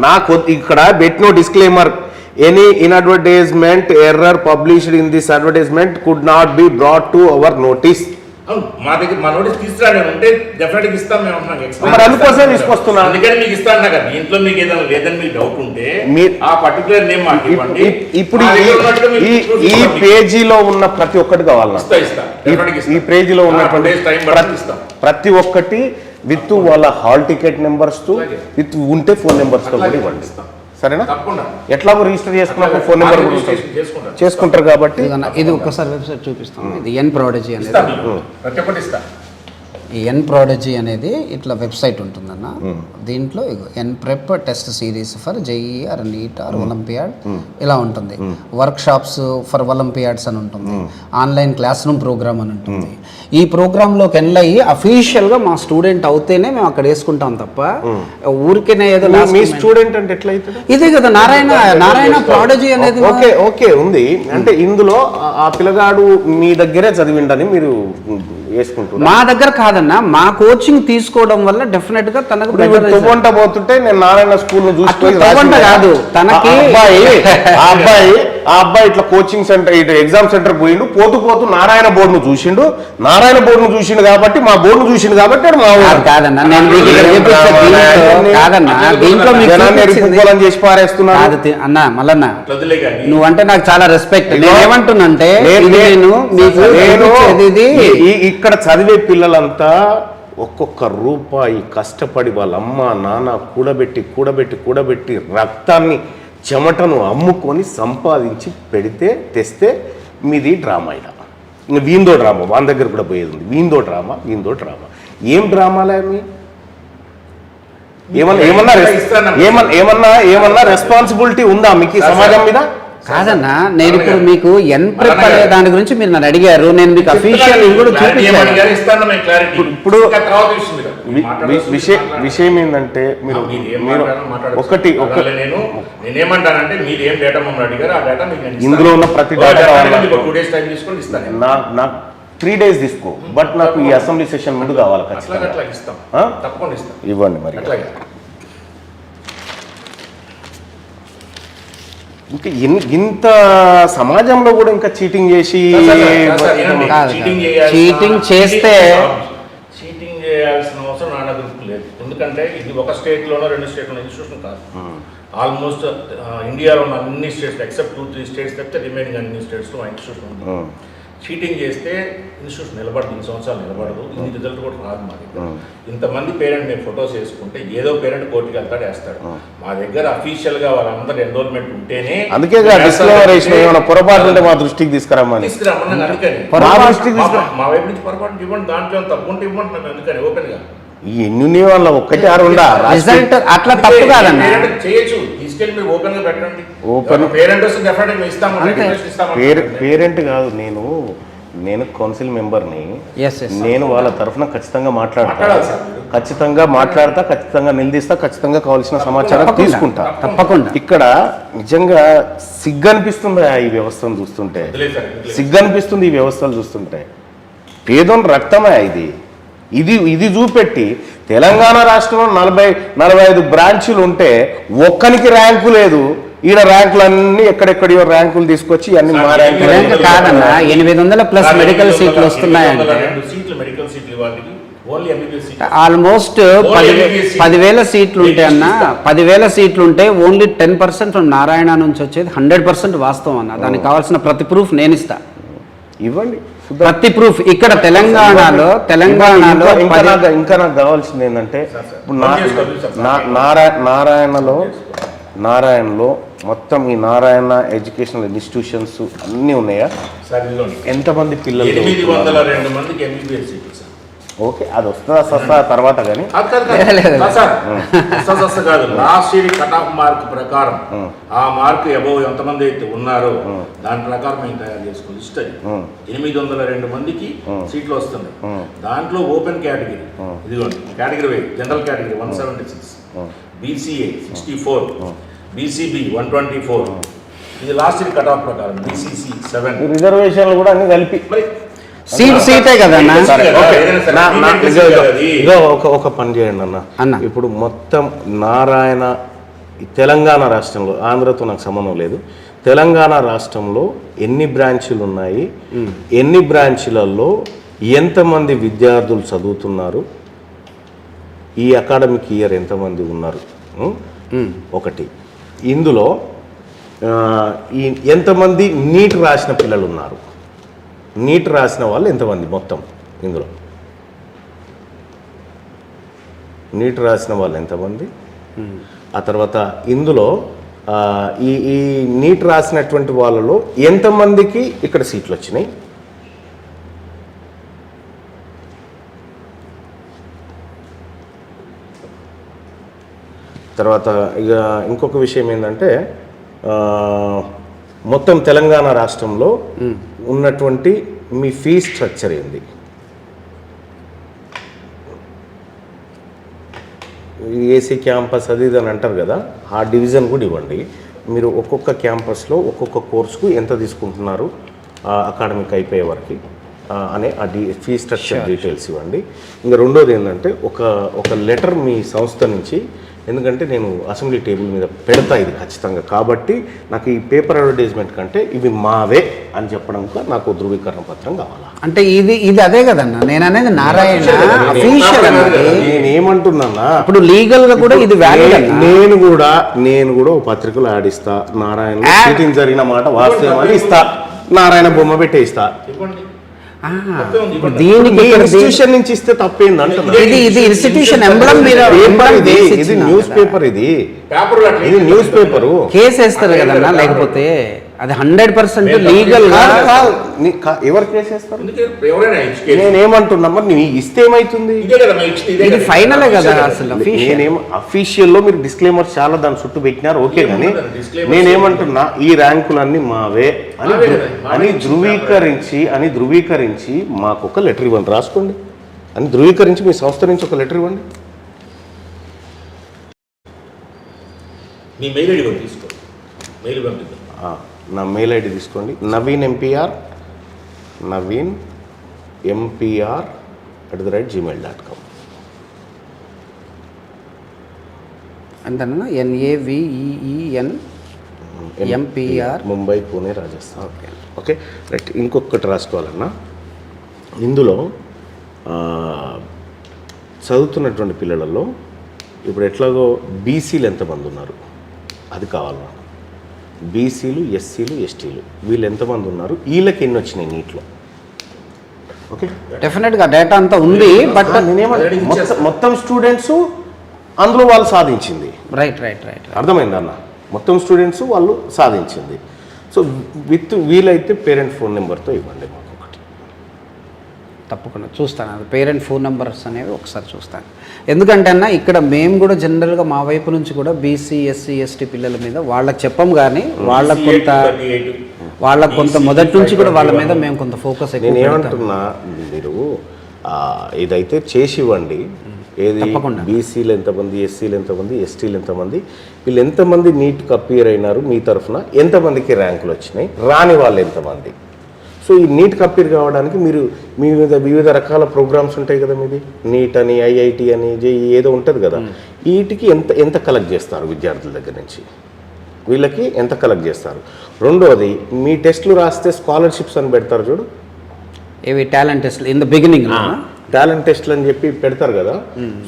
B: నాకు ఇక్కడ పెట్టిన disclaimer, any inadvertisement error published in this advertisement could not be brought to our notice.
D: మా దగ్గర మా నోటీస్ తీసుకురాలంటే డెఫినెట్గా ఇస్తాం మేము.
B: మరి అందుకోసం తీసుకొస్తున్నా.
D: అందుకని మీకు ఇస్తాను కదా. దీంట్లో మీకు ఏదైనా లేదని మీకు డౌట్ ఉంటే ఆ పర్టికులర్ నేమ్ మాకు ఇవ్వండి.
B: ఇప్పుడు ఈ పేజీలో ఉన్న ప్రతి ఒక్కటి కావాలన్నా, ఈ పేజీలో ఉన్నటువంటి ప్రతి ఒక్కటి విత్ వాళ్ళ హాల్ టికెట్ నెంబర్స్ తో, విత్ ఉంటే ఫోన్ నెంబర్స్ తో కూడా ఇవ్వండి. సరేనా? ఎట్లాగో రిజిస్టర్ చేసుకున్నప్పుడు ఫోన్ నెంబర్ చేసుకుంటారు కాబట్టి
C: ఇది ఒక్కసారి వెబ్సైట్ చూపిస్తాం. ఇది ఎన్ ప్రాడజీ అనేది, ఈ ఎన్ ప్రాడజీ అనేది ఇట్లా వెబ్సైట్ ఉంటుందన్న. దీంట్లో N prep test series for జేఈఆర్, నీట్ ఆర్ ఒలింపియాడ్ ఇలా ఉంటుంది. వర్క్ షాప్స్ ఫర్ ఒలింపియాడ్స్ అని ఉంటుంది. ఆన్లైన్ క్లాస్ రూమ్ ప్రోగ్రామ్ అని ఉంటుంది. ఈ ప్రోగ్రాంలోకి ఎన్లయ్యి అఫీషియల్గా మా స్టూడెంట్ అవుతేనే మేము అక్కడ వేసుకుంటాం తప్ప ఊరికేనే ఏదో
B: మీ స్టూడెంట్ అంటే ఎట్లా అవుతుంది?
C: ఇదే కదా నారాయణ ప్రాడజీ అనేది.
B: ఓకే ఉంది అంటే ఇందులో ఆ పిల్లగాడు మీ దగ్గరే చదివిండని మీరు వేసుకుంటున్నారు.
C: మా దగ్గర కాదన్నా, మా కోచింగ్ తీసుకోవడం వల్ల డెఫినెట్ గా తనకు
B: పోతుంటే నేను నారాయణ స్కూల్ ను చూసి
C: కాదు, తనకి
B: ఆ అబ్బాయి ఇట్లా కోచింగ్ సెంటర్ ఇటు ఎగ్జామ్ సెంటర్ పోయిండు, పోతూ నారాయణ బోర్డును చూసిండు. నారాయణ బోర్డును చూసిండు కాబట్టి మా బోర్డును చూసిండు కాబట్టి
C: కాదన్నా, దీంట్లో
B: చేసి పారేస్తున్నాను
C: అన్న. మల్లన్న, నువ్వంటే నాకు చాలా రెస్పెక్ట్. నేనేమంటున్నంటే
B: ఇక్కడ చదివే పిల్లలంతా ఒక్కొక్క రూపాయి కష్టపడి వాళ్ళ అమ్మ నాన్న కూడబెట్టి రక్తాన్ని చెమటను అమ్ముకొని సంపాదించి తెస్తే మీది డ్రామా. ఇలా ఇంకా వీందో డ్రామా వాళ్ళ దగ్గర కూడా పోయేది ఉంది. వీందో డ్రామా ఏం డ్రామాలే మీ ఏమన్నా రెస్పాన్సిబిలిటీ ఉందా మీకు సమాజం మీద?
C: కాదన్నా, నేను ఇప్పుడు మీకు ఎన్ ప్రెప్ అనే దాని గురించి మీరు నన్ను అడిగారు, నేను మీకు అఫీషియల్ కూడా చూపించాను.
B: ఇప్పుడు విషయం ఏంటంటే మీరు
D: నేనేమంటానంటే మీరు ఏం డేటా మమ్మల్ని అడిగారు, ఆ డేటా
B: ఇందులో ఉన్న ప్రతి డేటా 3 days తీసుకో, బట్ నాకు ఈ అసెంబ్లీ సెషన్ ముందు కావాలి. ఇవ్వండి మరి. ఇంకా ఇంత సమాజంలో కూడా ఇంకా చీటింగ్ చేసి
C: చీటింగ్ చేస్తే
D: చీటింగ్ చేయాల్సిన అవసరం నా దగ్గర లేదు. ఎందుకంటే ఇది ఒక స్టేట్లోనో 2 స్టేట్లోనో ఇన్స్టిట్యూషన్ కాదు. ఆల్మోస్ట్ ఇండియాలో ఉన్న అన్ని స్టేట్స్ ఎక్సెప్ట్ 2-3 స్టేట్స్ తప్పితే రిమైనింగ్ అన్ని స్టేట్స్లో ఇన్స్టిట్యూషన్ ఉంది. చీటింగ్ చేస్తే ఇన్స్టిట్యూషన్ నిలబడదు, 2 సంవత్సరాలు నిలబడదు, ఇది రిజల్ట్ కూడా రాదు మా దగ్గర. ఇంతమంది పేరెంట్ మేము ఫొటోస్ వేసుకుంటే ఏదో పేరెంట్ కోర్టుకి వెళ్తాడు, వేస్తాడు. మా దగ్గర అఫీషియల్గా వాళ్ళందరూ ఎన్రోల్మెంట్ ఉంటేనే,
B: అందుకే డిస్క్లోమరేషన్ ఏమైనా పొరపాటు ఉంటే మా దృష్టికి తీసుకురమ్మని.
D: అందుకని
B: మా దృష్టికి
D: మా వైపు నుంచి పొరపాటు ఇవ్వండి, దాంట్లో తప్పు ఉంటే ఇవ్వండి, అందుకని ఓపెన్ గా.
B: ఈ ఎన్ని వాళ్ళ ఒక్కటి ఆరు ఉండా
C: రిజల్ట్ అట్లా తప్పు కాదన్న.
D: చేయొచ్చు, తీసుకెళ్ళి మీరు ఓపెన్ గా పెట్టండి.
B: ఓపెన్
D: పేరెంట్ వస్తే డెఫినెట్గా ఇస్తాము.
B: పేరెంట్ కాదు, నేను కౌన్సిల్ మెంబర్ని. నేను వాళ్ళ తరఫున ఖచ్చితంగా ఖచ్చితంగా మాట్లాడతా, ఖచ్చితంగా నిలదీస్తా, ఖచ్చితంగా కావాల్సిన సమాచారం తీసుకుంటా
C: తప్పకుండా.
B: ఇక్కడ నిజంగా సిగ్గనిపిస్తుంది ఈ వ్యవస్థను చూస్తుంటే, సిగ్గనిపిస్తుంది ఈ వ్యవస్థలు చూస్తుంటే. పేదోని రక్తమే ఇది చూపెట్టి తెలంగాణ రాష్ట్రంలో 40-45 బ్రాంచులు ఉంటే ఒక్కనికి ర్యాంకు లేదు. ఈడ ర్యాంకులన్నీ ఎక్కడెక్కడియో ర్యాంకులు తీసుకొచ్చి అన్ని మా ర్యాంకులు
C: కాదన్న. 800+ మెడికల్ సీట్లు వస్తున్నాయంటే ఆల్మోస్ట్ 10,000 సీట్లు ఉంటే అన్న, 10,000 సీట్లు ఉంటే ఓన్లీ 10% నారాయణ నుంచి వచ్చేది 100% వాస్తవం అన్న. దానికి కావాల్సిన ప్రతి ప్రూఫ్ నేను ఇస్తా,
B: ఇవ్వండి
C: ప్రతి ప్రూఫ్. ఇక్కడ తెలంగాణలో
B: ఇంకా నాకు కావాల్సింది ఏంటంటే, నారాయణలో మొత్తం ఈ నారాయణ ఎడ్యుకేషనల్ ఇన్స్టిట్యూషన్స్ అన్నీ ఉన్నాయా? ఎంతమంది పిల్లలు?
D: 802 మందికి MBBS సీట్లు సార్.
B: ఓకే, అది వస్తుందా తర్వాత కానీ
D: కాదు. Last year cut off mark ప్రకారం ఆ మార్క్ అబౌవ్ ఎంతమంది అయితే ఉన్నారో దాని ప్రకారం మేము తయారు చేసుకోవాలి. లిస్ట్ అది 802 మందికి సీట్లు వస్తున్నాయి. దాంట్లో ఓపెన్ కేటగిరీ ఇదిగోండి, category wise general category 176, BCA 64, BCB 124. ఇది లాస్ట్ ఇయర్ కట్ ఆఫ్ ప్రకారం. BCC 7.
B: రిజర్వేషన్లు కూడా అన్ని కలిపి మరి
C: సీటే కదన్నా.
B: ఒక పని చేయండి అన్న. ఇప్పుడు మొత్తం నారాయణ తెలంగాణ రాష్ట్రంలో, ఆంధ్రతో నాకు సంబంధం లేదు, తెలంగాణ రాష్ట్రంలో ఎన్ని బ్రాంచులు ఉన్నాయి, ఎన్ని బ్రాంచులలో ఎంతమంది విద్యార్థులు చదువుతున్నారు, ఈ అకాడమిక్ ఇయర్ ఎంతమంది ఉన్నారు, ఒకటి. ఇందులో ఎంతమంది నీట్ రాసిన పిల్లలు ఉన్నారు, నీట్ రాసిన వాళ్ళు ఎంతమంది మొత్తం, ఇందులో నీట్ రాసిన వాళ్ళు ఎంతమంది, ఆ తర్వాత ఇందులో ఈ నీట్ రాసినటువంటి వాళ్ళలో ఎంతమందికి ఇక్కడ సీట్లు వచ్చినాయి, తర్వాత ఇక ఇంకొక విషయం ఏంటంటే, మొత్తం తెలంగాణ రాష్ట్రంలో ఉన్నటువంటి మీ ఫీ స్ట్రక్చర్ ఏంది, ఏసీ క్యాంపస్ అది ఇది అని అంటారు కదా, ఆ డివిజన్ కూడా ఇవ్వండి. మీరు ఒక్కొక్క క్యాంపస్లో ఒక్కొక్క కోర్సుకు ఎంత తీసుకుంటున్నారు అకాడమిక్ అయిపోయే వరకు అనే ఆ ఫీ స్ట్రక్చర్ డీటెయిల్స్ ఇవ్వండి. ఇంకా రెండోది ఏంటంటే, ఒక లెటర్ మీ సంస్థ నుంచి, ఎందుకంటే నేను అసెంబ్లీ టేబుల్ మీద పెడతా ఇది ఖచ్చితంగా, కాబట్టి నాకు ఈ పేపర్ అడ్వర్టైజ్మెంట్ కంటే ఇవి మావే అని చెప్పడం నాకు ధృవీకరణ పత్రం కావాలా.
C: అంటే ఇది అదే కదన్నా నేను అనేది, నారాయణ అఫీషియల్ అన్నది.
B: నేనేమంటున్నా,
C: ఇప్పుడు లీగల్ గా కూడా ఇది వ్యాలిడ్.
B: నేను కూడా ఓ పత్రికలు ఆడిస్తా, నారాయణ చీటింగ్ జరిగిన మాట వాస్తవమని ఇస్తా, నారాయణ బొమ్మ పెట్టే ఇస్తా.
C: దీనికి
B: ఇన్స్టిట్యూషన్ నుంచి ఇస్తే తప్పేంది అంటున్నా.
C: ఇది ఇన్స్టిట్యూషన్ ఎంబ్లమ్ మీద,
B: ఇది న్యూస్ పేపర్, ఇది న్యూస్ పేపరు.
C: కేసు వేస్తారు కదన్నా, లేకపోతే అది 100% లీగల్ గా.
B: ఎవరు కేసు వేస్తారు? నేనేమంటున్నా, మరి నీ ఇస్తే ఏమైతుంది?
C: ఇది ఫైనలే కదా అసలు.
B: నేనేమో అఫీషియల్లో మీరు డిస్క్లైమర్ చాలా దాని చుట్టూ పెట్టినారు, ఓకే, కానీ నేనేమంటున్నా ఈ ర్యాంకులన్నీ మావే అని ధృవీకరించి మాకు ఒక లెటర్ ఇవ్వండి, రాసుకోండి అని ధృవీకరించి మీ సంస్థ నుంచి ఒక లెటర్ ఇవ్వండి. నా మెయిల్ ఐడి తీసుకోండి, నవీన్ MPR@gmail.com.
C: అంతేనా? NAVEEN MPR
B: Mumbai, Pune, Rajasthan. Okay right. ఇంకొకటి రాసుకోవాలన్నా, ఇందులో చదువుతున్నటువంటి పిల్లలలో ఇప్పుడు ఎట్లాగో బీసీలు ఎంతమంది ఉన్నారు అది కావాలి నాకు. బీసీలు, ఎస్సీలు, ఎస్టీలు వీళ్ళు ఎంతమంది ఉన్నారు, వీళ్ళకి ఎన్ని వచ్చినాయి నీట్లో, ఓకే,
C: డెఫినెట్గా డేటా అంతా ఉంది, బట్
B: మొత్తం స్టూడెంట్స్ అందులో వాళ్ళు సాధించింది.
C: రైట్
B: అర్థమైంది అన్న, మొత్తం స్టూడెంట్స్ వాళ్ళు సాధించింది. సో వీలైతే పేరెంట్ ఫోన్ నెంబర్తో ఇవ్వండి మాకు ఒకటి.
C: తప్పకుండా చూస్తాను, అది పేరెంట్ ఫోన్ నెంబర్స్ అనేవి ఒకసారి చూస్తాను. ఎందుకంటే అన్న ఇక్కడ మేము కూడా జనరల్గా మా వైపు నుంచి కూడా బీసీ ఎస్సీ ఎస్టీ పిల్లల మీద వాళ్ళకి చెప్పం, కానీ వాళ్ళకు కొంత మొదటి నుంచి కూడా వాళ్ళ మీద మేము కొంత ఫోకస్
B: నేను ఏమంటున్నా, మీరు ఇదైతే చేసి ఇవ్వండి. ఏది బీసీలు ఎంతమంది, ఎస్సీలు ఎంతమంది, ఎస్టీలు ఎంతమంది, వీళ్ళు ఎంతమంది నీట్కి అపియర్ అయినారు, మీ తరఫున ఎంతమందికి ర్యాంకులు వచ్చినాయి, రాని వాళ్ళు ఎంతమంది. సో ఈ నీట్కి అపియర్ కావడానికి మీరు వివిధ రకాల ప్రోగ్రామ్స్ ఉంటాయి కదా, మీది నీట్ అని, ఐఐటి అని, జేఈ ఏదో ఉంటుంది కదా, వీటికి ఎంత కలెక్ట్ చేస్తారు విద్యార్థుల దగ్గర నుంచి, వీళ్ళకి ఎంత కలెక్ట్ చేస్తారు. రెండోది, మీ టెస్టులు రాస్తే స్కాలర్షిప్స్ అని పెడతారు చూడు,
C: ఏవి talent test in the beginning
B: talent టెస్ట్లు అని చెప్పి పెడతారు కదా.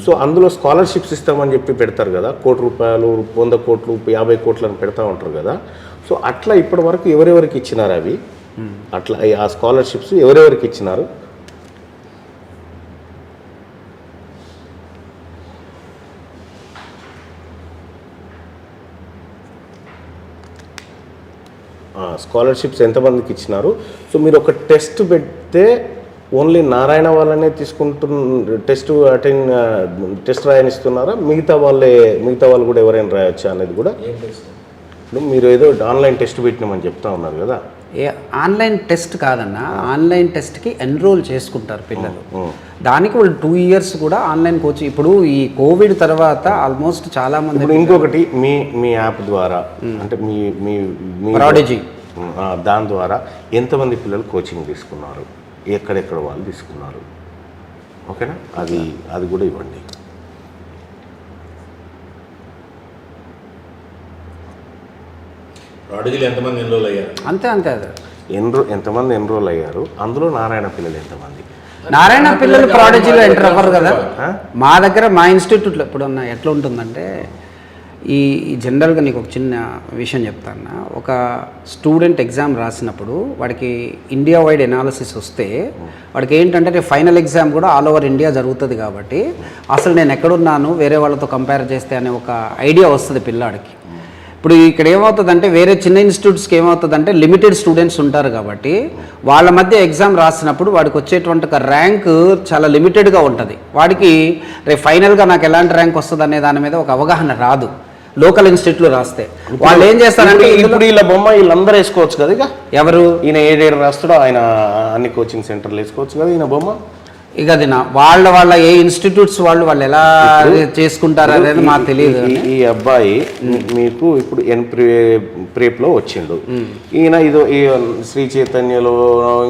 B: సో అందులో స్కాలర్షిప్స్ ఇస్తామని చెప్పి పెడతారు కదా, ₹1 కోటి, 100 కోట్లు, 50 కోట్లు అని పెడతా ఉంటారు కదా. సో అట్లా ఇప్పటి వరకు ఎవరెవరికి ఇచ్చినారు అవి, అట్లా ఆ స్కాలర్షిప్స్ ఎవరెవరికి ఇచ్చినారు? స్కాలర్షిప్స్ ఎంతమందికి ఇచ్చినారు? సో మీరు ఒక టెస్ట్ పెడితే ఓన్లీ నారాయణ వాళ్ళనే టెస్ట్ రాయనిస్తున్నారా, మిగతా వాళ్ళు కూడా ఎవరైనా రాయొచ్చా అనేది కూడా? ఇప్పుడు మీరు ఏదో ఆన్లైన్ టెస్ట్ పెట్టినామని చెప్తా ఉన్నారు కదా.
C: ఆన్లైన్ టెస్ట్ కాదన్న, ఆన్లైన్ టెస్ట్కి ఎన్రోల్ చేసుకుంటారు పిల్లలు. దానికి వాళ్ళు 2 years కూడా ఆన్లైన్ కోచింగ్. ఇప్పుడు ఈ కోవిడ్ తర్వాత ఆల్మోస్ట్ చాలా మంది.
B: ఇంకొకటి, మీ యాప్ ద్వారా అంటే మీ
C: ప్రాడిజీ
B: దాని ద్వారా ఎంతమంది పిల్లలు కోచింగ్ తీసుకున్నారు, ఎక్కడెక్కడ వాళ్ళు తీసుకున్నారు, ఓకేనా? అది కూడా ఇవ్వండి.
D: ప్రాడిజీలు ఎంతమంది ఎన్రోల్ అయ్యారు?
C: అంతే అదే
B: ఎంతమంది ఎన్రోల్ అయ్యారు, అందులో నారాయణ పిల్లలు ఎంతమంది?
C: నారాయణ పిల్లలు ప్రాడిజీలో ఎంటర్ అవ్వరు కదా. మా దగ్గర మా ఇన్స్టిట్యూట్లో ఎప్పుడన్నా ఎట్లా ఉంటుందంటే, ఈ జనరల్గా నీకు ఒక చిన్న విషయం చెప్తాను. ఒక స్టూడెంట్ ఎగ్జామ్ రాసినప్పుడు వాడికి ఇండియా వైడ్ ఎనాలిసిస్ వస్తే వాడికి ఏంటంటే ఫైనల్ ఎగ్జామ్ కూడా ఆల్ ఓవర్ ఇండియా జరుగుతుంది కాబట్టి అసలు నేను ఎక్కడున్నాను వేరే వాళ్ళతో కంపేర్ చేస్తే అనే ఒక ఐడియా వస్తుంది పిల్లాడికి. ఇప్పుడు ఇక్కడ ఏమవుతుందంటే వేరే చిన్న ఇన్స్టిట్యూట్స్కి ఏమవుతుందంటే లిమిటెడ్ స్టూడెంట్స్ ఉంటారు కాబట్టి వాళ్ళ మధ్య ఎగ్జామ్ రాసినప్పుడు వాడికి వచ్చేటువంటి ఒక ర్యాంక్ చాలా లిమిటెడ్గా ఉంటుంది. వాడికి రేపు ఫైనల్గా నాకు ఎలాంటి ర్యాంక్ వస్తుంది అనే దాని మీద ఒక అవగాహన రాదు లోకల్ ఇన్స్టిట్యూట్లో రాస్తే. వాళ్ళు ఏం చేస్తారంటే
B: ఇప్పుడు వీళ్ళ బొమ్మ వీళ్ళందరూ వేసుకోవచ్చు కదా, ఇక
C: ఎవరు
B: ఈయన ఏడేడు రాస్తాడో ఆయన అన్ని కోచింగ్ సెంటర్లు వేసుకోవచ్చు కదా ఈయన బొమ్మ.
C: ఇక అది వాళ్ళ ఏ ఇన్స్టిట్యూట్స్ వాళ్ళు ఎలా చేసుకుంటారు అనేది మాకు తెలియదు.
B: ఈ అబ్బాయి మీకు ఇప్పుడు ప్రేప్లో వచ్చిండు, ఈయన ఈ శ్రీ చైతన్యలో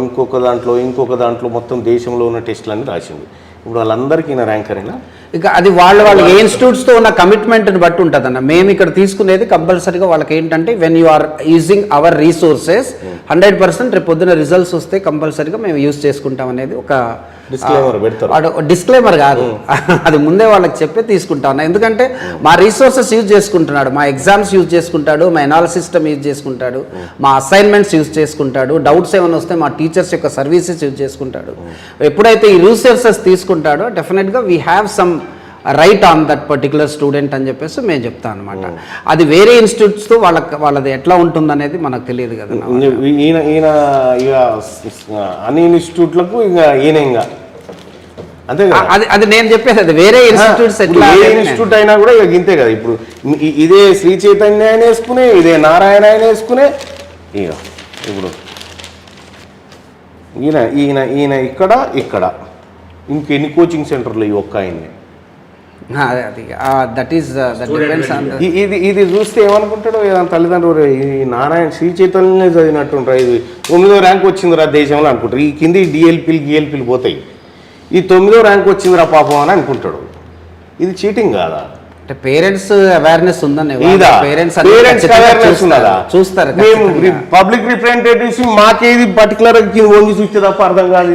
B: ఇంకొక దాంట్లో మొత్తం దేశంలో ఉన్న టెస్టులన్నీ రాసిండు. ఇప్పుడు వాళ్ళందరికీ ఈయన ర్యాంకరేనా?
C: ఇక అది వాళ్ళ ఏ ఇన్స్టిట్యూట్స్తో ఉన్న కమిట్మెంట్ని బట్టి ఉంటుంది అన్న. మేము ఇక్కడ తీసుకునేది కంపల్సరీగా వాళ్ళకి ఏంటంటే when you are using our resources 100% రేపు పొద్దున రిజల్ట్స్ వస్తే కంపల్సరీగా మేము యూజ్ చేసుకుంటాం అనేది ఒక డిస్క్లైమర్ కాదు, అది ముందే వాళ్ళకి చెప్పే తీసుకుంటాం. ఎందుకంటే మా రీసోర్సెస్ యూజ్ చేసుకుంటున్నాడు, మా ఎగ్జామ్స్ యూజ్ చేసుకుంటాడు, మా ఎనాలిసిస్ సిస్టమ్ యూజ్ చేసుకుంటాడు, మా అసైన్మెంట్స్ యూజ్ చేసుకుంటాడు, డౌట్స్ ఏమైనా వస్తే మా టీచర్స్ యొక్క సర్వీసెస్ యూజ్ చేసుకుంటాడు. ఎప్పుడైతే ఈ రీసోర్సెస్ తీసుకుంటాడో డెఫినెట్గా we have some right on that particular student అని చెప్పేసి మేము చెప్తాను అనమాట. అది వేరే ఇన్స్టిట్యూట్స్తో వాళ్ళది ఎట్లా ఉంటుందనేది మనకు తెలియదు కదా.
B: ఈయన ఇక అన్ని ఇన్స్టిట్యూట్లకు ఈయన ఇంకా అంతే కదా.
C: అది నేను చెప్పేది అది వేరే ఇన్స్టిట్యూట్స్ ఎట్లా
B: ఇన్స్టిట్యూట్ అయినా కూడా ఇక ఇంతే కదా. ఇప్పుడు ఇదే శ్రీ చైతన్య ఆయన వేసుకునే, ఇదే నారాయణ ఆయన వేసుకునే, ఇక ఇప్పుడు ఈయన ఇక్కడ ఇంకెన్ని కోచింగ్ సెంటర్లు ఈ ఒక్క ఆయన్ని ఇది చూస్తే ఏమనుకుంటాడో తల్లిదండ్రులు, ఈ నారాయణ శ్రీ చైతన్య చదివినట్టుంటారు, ఇది 9వ ర్యాంక్ వచ్చిందిరా దేశంలో అనుకుంటారు. ఈ కింది డిఎల్పీలు పోతాయి, ఈ 9వ ర్యాంక్ వచ్చిందిరా పాపం అని అనుకుంటాడు. ఇది చీటింగ్ కాదా?
C: అంటే పేరెంట్స్ అవేర్నెస్ ఉందని
B: పేరెంట్స్ అవేర్నెస్ ఉన్నదా?
C: చూస్తారు.
B: మేము పబ్లిక్ రిప్రజెంటేటివ్స్ మాకేది పర్టికులర్ వంగి చూస్తే తప్ప అర్థం కాదు.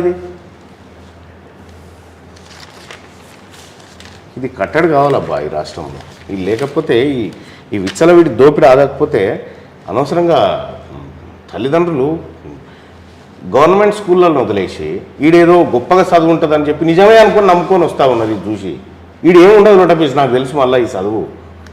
B: ఇది కట్టడి కావాలబ్బా ఈ రాష్ట్రంలో. ఇది లేకపోతే ఈ విచ్చలవిడి దోపిడి ఆగకపోతే అనవసరంగా తల్లిదండ్రులు గవర్నమెంట్ స్కూళ్ళను వదిలేసి ఈడేదో గొప్పగా చదువు ఉంటుందని చెప్పి నిజమే అనుకుని నమ్ముకొని వస్తా ఉన్నది ఇది చూసి ఈడు ఏమి ఉండదు నోటపీస్ నాకు తెలుసు మళ్ళీ ఈ చదువు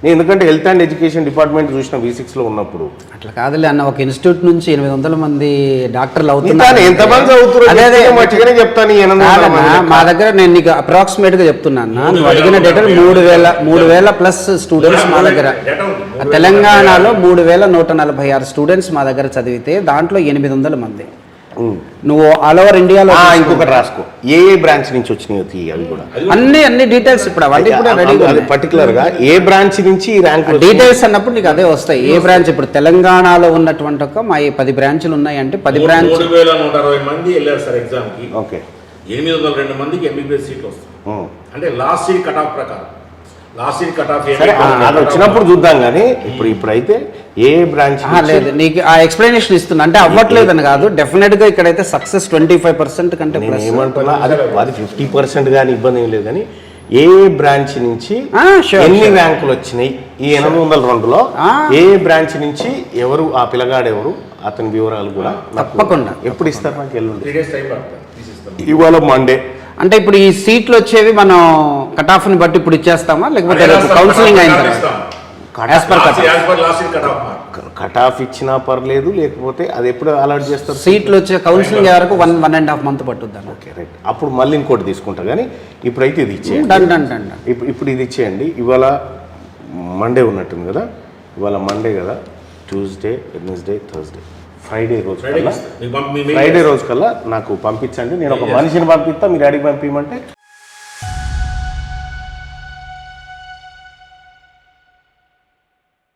B: నేను ఎందుకంటే హెల్త్ అండ్ ఎడ్యుకేషన్ డిపార్ట్మెంట్ చూసిన V6లో ఉన్నప్పుడు
C: అట్లా కాదులే అన్న, ఒక ఇన్స్టిట్యూట్ నుంచి 800 మంది డాక్టర్లు
B: ఇంతానే ఎంతమంది చదువుతున్నారు
C: అదే, అదే.
B: మంచిగానే చెప్తాను ఈ 800
C: కాదన్నా,
B: మంది.
C: మా దగ్గర నేను నీకు అప్రాక్సిమేట్ గా చెప్తున్నాను, నువ్వు అడిగిన డేటాలు 3000 ప్లస్ స్టూడెంట్స్ మా దగ్గర, తెలంగాణలో 3146 స్టూడెంట్స్ మా దగ్గర చదివితే దాంట్లో 800 మంది. నువ్వు ఆల్ ఓవర్ ఇండియాలో
B: ఇంకొకటి రాసుకో ఏ బ్రాంచ్ నుంచి వచ్చినాయి అవి కూడా
C: అన్ని డీటెయిల్స్ ఇప్పుడు అవన్నీ కూడా రెడీగా
B: అది పర్టికులర్ గా ఏ బ్రాంచ్ నుంచి ఈ ర్యాంక్
C: డీటెయిల్స్ అన్నప్పుడు నీకు అదే వస్తాయి. ఏ బ్రాంచ్ ఇప్పుడు తెలంగాణలో ఉన్నటువంటి ఒక మా 10 బ్రాంచ్లు ఉన్నాయంటే 10 బ్రాంచ్
D: 3160 మంది వెళ్ళారు సార్ ఎగ్జామ్ కి.
B: ఓకే
D: 802 మందికి ఎంబీబీఎస్ సీట్లు వస్తాయి. అంటే లాస్ట్ సీట్ కట్ ఆఫ్ ప్రకారం లాస్ట్ సీట్ కట్ ఆఫ్
B: సరే అది వచ్చినప్పుడు చూద్దాం కానీ ఇప్పుడైతే ఏ బ్రాంచ్
C: లేదు నీకు ఆ ఎక్స్ప్లెనేషన్ ఇస్తున్నా అంటే అవ్వట్లేదు అని కాదు, డెఫినెట్ గా ఇక్కడైతే సక్సెస్ 25% కంటే
B: నేను
C: plus.
B: ఏమంటున్నా అది 50% కానీ ఇబ్బంది ఏం లేదు కానీ ఏ బ్రాంచ్ నుంచి
C: sure,
B: ఎన్ని
C: sure.
B: ర్యాంకులు వచ్చినాయి ఈ 802లో ఏ బ్రాంచ్ నుంచి ఎవరు ఆ పిల్లగాడు ఎవరు అతని వివరాలు కూడా నాకు
C: తప్పకుండా.
B: ఎప్పుడు ఇస్తారు నాకు ఎల్లుండి
D: 3 days టైం పడుతుంది తీసిస్తాం.
B: ఇవాళ మండే
C: అంటే ఇప్పుడు ఈ సీట్లు వచ్చేవి మనం కట్ ఆఫ్ ని బట్టి ఇప్పుడు ఇచ్చేస్తామా లేకపోతే కౌన్సిలింగ్ అయిన తర్వాత As per cut off.
D: Last seat cut off
B: cut off ఇచ్చినా పర్లేదు లేకపోతే అది ఎప్పుడు అలర్ట్ చేస్తారు
C: సీట్లు వచ్చే కౌన్సిలింగ్ వరకు 1.5 month పట్టుద్ది అన్న.
B: ఓకే రైట్ అప్పుడు మళ్ళీ ఇంకోటి తీసుకుంటా కానీ ఇప్పుడైతే ఇది ఇచ్చేయండి
C: డన్ డన్ డన్ డన్.
B: ఇప్పుడు ఇది ఇచ్చేయండి ఇవాళ మండే ఉన్నట్టుంది కదా ఇవాళ మండే కదా ట్యూస్డే వెడ్నెస్డే థర్స్డే ఫ్రైడే రోజు కల్లా నాకు పంపించండి నేను ఒక మనిషిని పంపిస్తా మీ డాడీకి పంపించమంటే